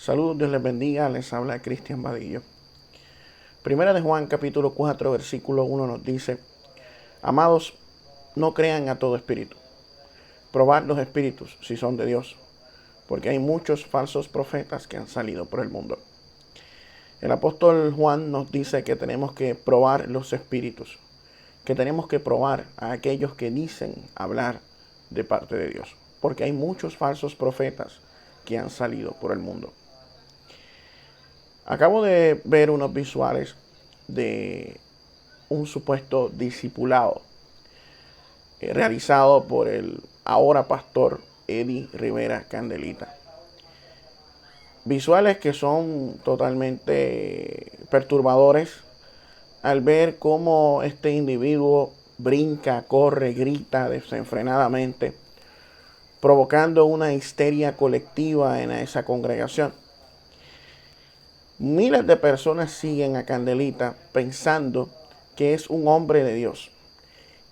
Saludos, Dios les bendiga, les habla Cristian Vadillo. Primera de Juan capítulo 4 versículo 1 nos dice: Amados, no crean a todo espíritu. Probad los espíritus si son de Dios, porque hay muchos falsos profetas que han salido por el mundo. El apóstol Juan nos dice que tenemos que probar los espíritus, que tenemos que probar a aquellos que dicen hablar de parte de Dios, porque hay muchos falsos profetas que han salido por el mundo. Acabo de ver unos visuales de un supuesto discipulado realizado por el ahora pastor Eddie Rivera Candelita. Visuales que son totalmente perturbadores al ver cómo este individuo brinca, corre, grita desenfrenadamente, provocando una histeria colectiva en esa congregación. Miles de personas siguen a Candelita pensando que es un hombre de Dios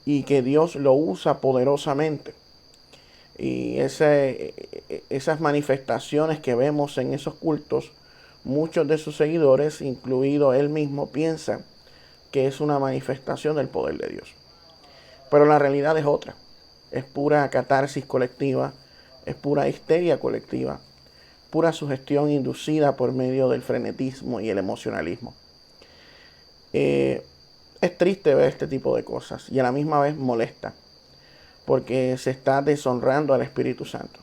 y que Dios lo usa poderosamente. Y esas manifestaciones que vemos en esos cultos, muchos de sus seguidores, incluido él mismo, piensan que es una manifestación del poder de Dios. Pero la realidad es otra. Es pura catarsis colectiva, es pura histeria colectiva, pura sugestión inducida por medio del frenetismo y el emocionalismo. Es triste ver este tipo de cosas y a la misma vez molesta, porque se está deshonrando al Espíritu Santo,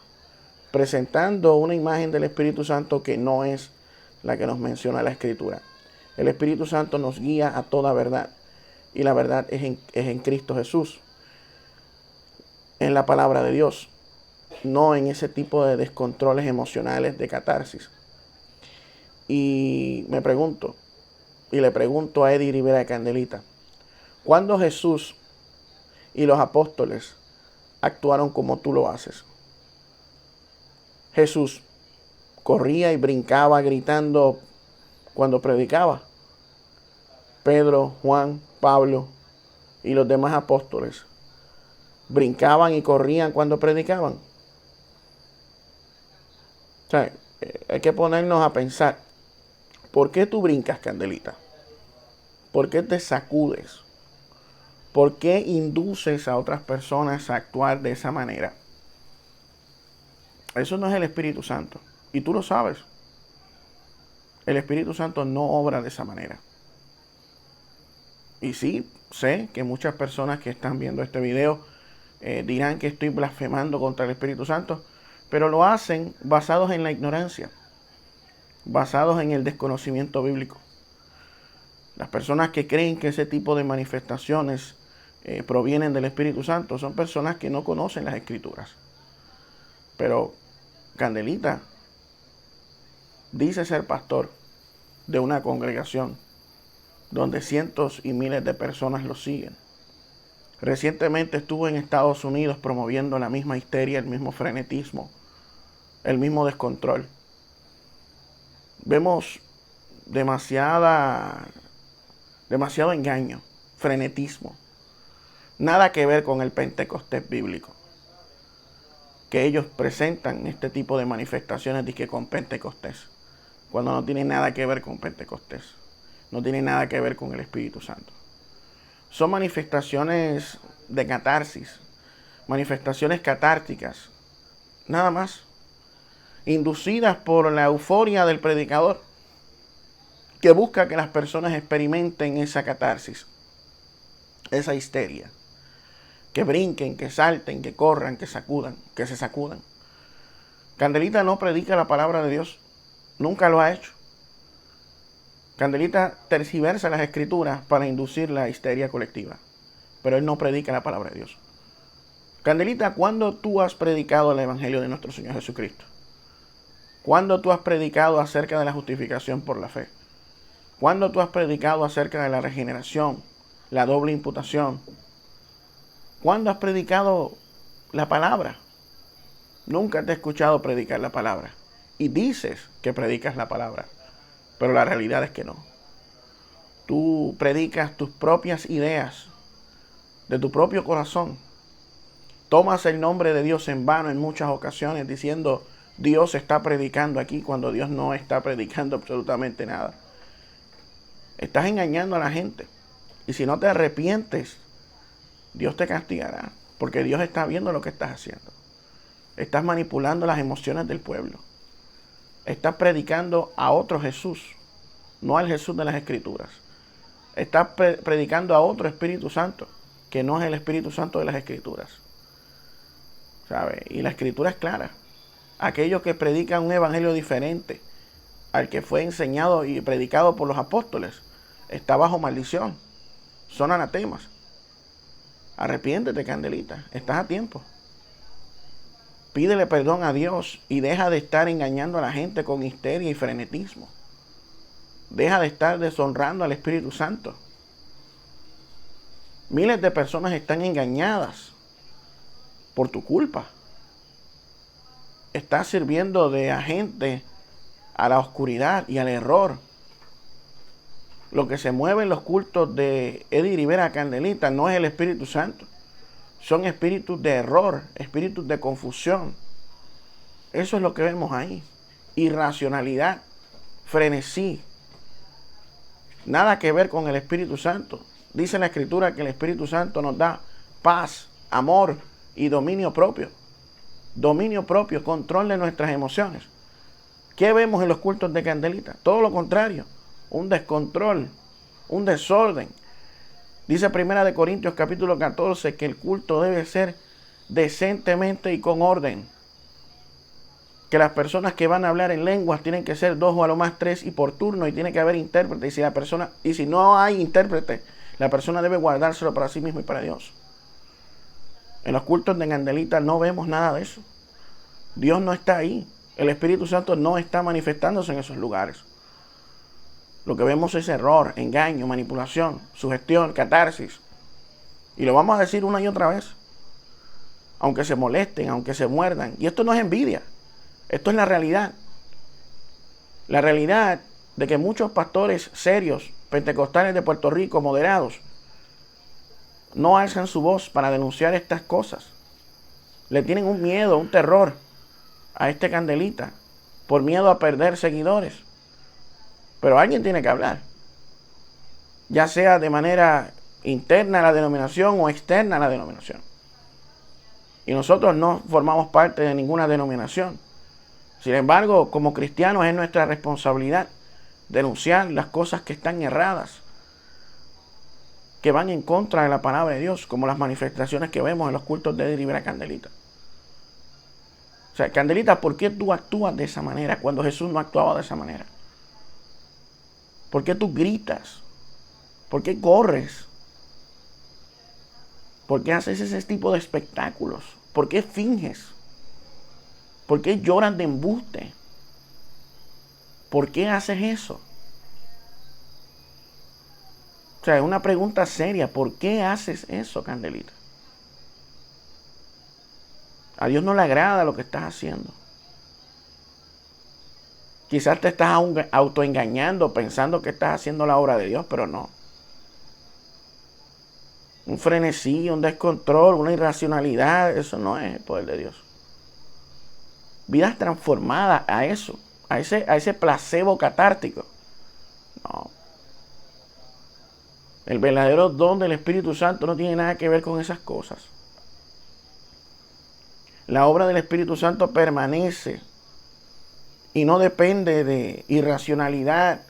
presentando una imagen del Espíritu Santo que no es la que nos menciona la Escritura. El Espíritu Santo nos guía a toda verdad, y la verdad es en Cristo Jesús, en la palabra de Dios, no en ese tipo de descontroles emocionales de catarsis. Y me pregunto, y le pregunto a Eddie Rivera Candelita, ¿cuándo Jesús y los apóstoles actuaron como tú lo haces? Jesús corría y brincaba gritando cuando predicaba. Pedro, Juan, Pablo y los demás apóstoles brincaban y corrían cuando predicaban. O sea, hay que ponernos a pensar, ¿por qué tú brincas, Candelita? ¿Por qué te sacudes? ¿Por qué induces a otras personas a actuar de esa manera? Eso no es el Espíritu Santo. Y tú lo sabes. El Espíritu Santo no obra de esa manera. Y sí, sé que muchas personas que están viendo este video dirán que estoy blasfemando contra el Espíritu Santo, pero lo hacen basados en la ignorancia, basados en el desconocimiento bíblico. Las personas que creen que ese tipo de manifestaciones provienen del Espíritu Santo son personas que no conocen las Escrituras. Pero Candelita dice ser pastor de una congregación donde cientos y miles de personas lo siguen. Recientemente estuvo en Estados Unidos promoviendo la misma histeria, el mismo frenetismo, el mismo descontrol. Vemos demasiado engaño, frenetismo. Nada que ver con el Pentecostés bíblico. Que ellos presentan este tipo de manifestaciones de que con Pentecostés, cuando no tiene nada que ver con Pentecostés. No tiene nada que ver con el Espíritu Santo. Son manifestaciones de catarsis, manifestaciones catárticas, nada más, inducidas por la euforia del predicador, que busca que las personas experimenten esa catarsis, esa histeria, que brinquen, que salten, que corran, que se sacudan. Candelita no predica la palabra de Dios, nunca lo ha hecho. Candelita tergiversa las escrituras para inducir la histeria colectiva, pero él no predica la palabra de Dios. Candelita, ¿cuándo tú has predicado el evangelio de nuestro Señor Jesucristo? ¿Cuándo tú has predicado acerca de la justificación por la fe? ¿Cuándo tú has predicado acerca de la regeneración, la doble imputación? ¿Cuándo has predicado la palabra? Nunca te he escuchado predicar la palabra. Y dices que predicas la palabra, pero la realidad es que no. Tú predicas tus propias ideas de tu propio corazón. Tomas el nombre de Dios en vano en muchas ocasiones diciendo: Dios está predicando aquí cuando Dios no está predicando absolutamente nada. Estás engañando a la gente. Y si no te arrepientes, Dios te castigará. Porque Dios está viendo lo que estás haciendo. Estás manipulando las emociones del pueblo. Estás predicando a otro Jesús, no al Jesús de las Escrituras. Estás predicando a otro Espíritu Santo, que no es el Espíritu Santo de las Escrituras. ¿Sabe? Y la Escritura es clara. Aquellos que predican un evangelio diferente al que fue enseñado y predicado por los apóstoles, está bajo maldición. Son anatemas. Arrepiéntete, Candelita. Estás a tiempo. Pídele perdón a Dios y deja de estar engañando a la gente con histeria y frenetismo. Deja de estar deshonrando al Espíritu Santo. Miles de personas están engañadas por tu culpa. Estás sirviendo de agente a la oscuridad y al error. Lo que se mueve en los cultos de Eddie Rivera Candelita no es el Espíritu Santo. Son espíritus de error, espíritus de confusión. Eso es lo que vemos ahí. Irracionalidad, frenesí. Nada que ver con el Espíritu Santo. Dice la Escritura que el Espíritu Santo nos da paz, amor y dominio propio. Dominio propio, control de nuestras emociones. ¿Qué vemos en los cultos de Candelita? Todo lo contrario. Un descontrol, un desorden. Dice 1 Corintios capítulo 14 que el culto debe ser decentemente y con orden. Que las personas que van a hablar en lenguas tienen que ser 2 o a lo más 3 y por turno, y tiene que haber intérprete. Y si no hay intérprete, la persona debe guardárselo para sí mismo y para Dios. En los cultos de Candelita no vemos nada de eso. Dios no está ahí. El Espíritu Santo no está manifestándose en esos lugares. Lo que vemos es error, engaño, manipulación, sugestión, catarsis. Y lo vamos a decir una y otra vez. Aunque se molesten, aunque se muerdan. Y esto no es envidia. Esto es la realidad. La realidad de que muchos pastores serios, pentecostales de Puerto Rico, moderados, no alzan su voz para denunciar estas cosas. Le tienen un miedo, un terror a este Candelita, por miedo a perder seguidores. Pero alguien tiene que hablar, ya sea de manera interna a la denominación o externa a la denominación. Y nosotros no formamos parte de ninguna denominación. Sin embargo, como cristianos es nuestra responsabilidad denunciar las cosas que están erradas, que van en contra de la palabra de Dios, como las manifestaciones que vemos en los cultos de Eddie Rivera Candelita. O sea, Candelita, ¿por qué tú actúas de esa manera cuando Jesús no actuaba de esa manera? ¿Por qué tú gritas? ¿Por qué corres? ¿Por qué haces ese tipo de espectáculos? ¿Por qué finges? ¿Por qué lloras de embuste? ¿Por qué haces eso? O sea, es una pregunta seria. ¿Por qué haces eso, Candelita? A Dios no le agrada lo que estás haciendo. Quizás te estás autoengañando pensando que estás haciendo la obra de Dios, pero no. Un frenesí, un descontrol, una irracionalidad, eso no es el poder de Dios. Vidas transformadas a eso, a ese placebo catártico. No. El verdadero don del Espíritu Santo no tiene nada que ver con esas cosas. La obra del Espíritu Santo permanece y no depende de irracionalidad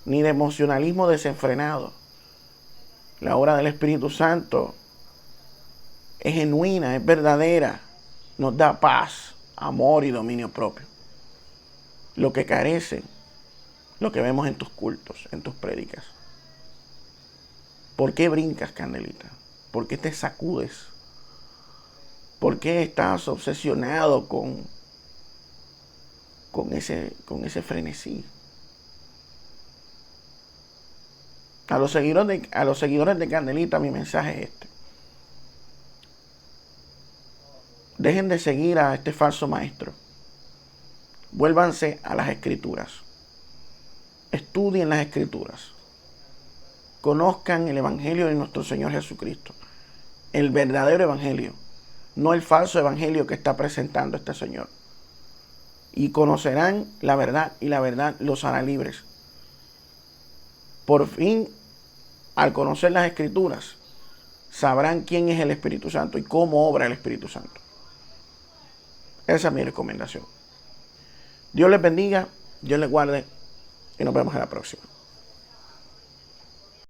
ni de emocionalismo desenfrenado. La obra del Espíritu Santo es genuina, es verdadera, nos da paz, amor y dominio propio. Lo que carece, lo que vemos en tus cultos, en tus prédicas. ¿Por qué brincas, Candelita? ¿Por qué te sacudes? ¿Por qué estás obsesionado con ese frenesí? A los seguidores de Candelita mi mensaje es este. Dejen de seguir a este falso maestro. Vuélvanse a las Escrituras. Estudien las Escrituras. Conozcan el Evangelio de nuestro Señor Jesucristo. El verdadero Evangelio. No el falso evangelio que está presentando este señor. y conocerán la verdad y la verdad los hará libres. Por fin, al conocer las Escrituras, sabrán quién es el Espíritu Santo y cómo obra el Espíritu Santo. Esa es mi recomendación. Dios les bendiga, Dios les guarde y nos vemos en la próxima.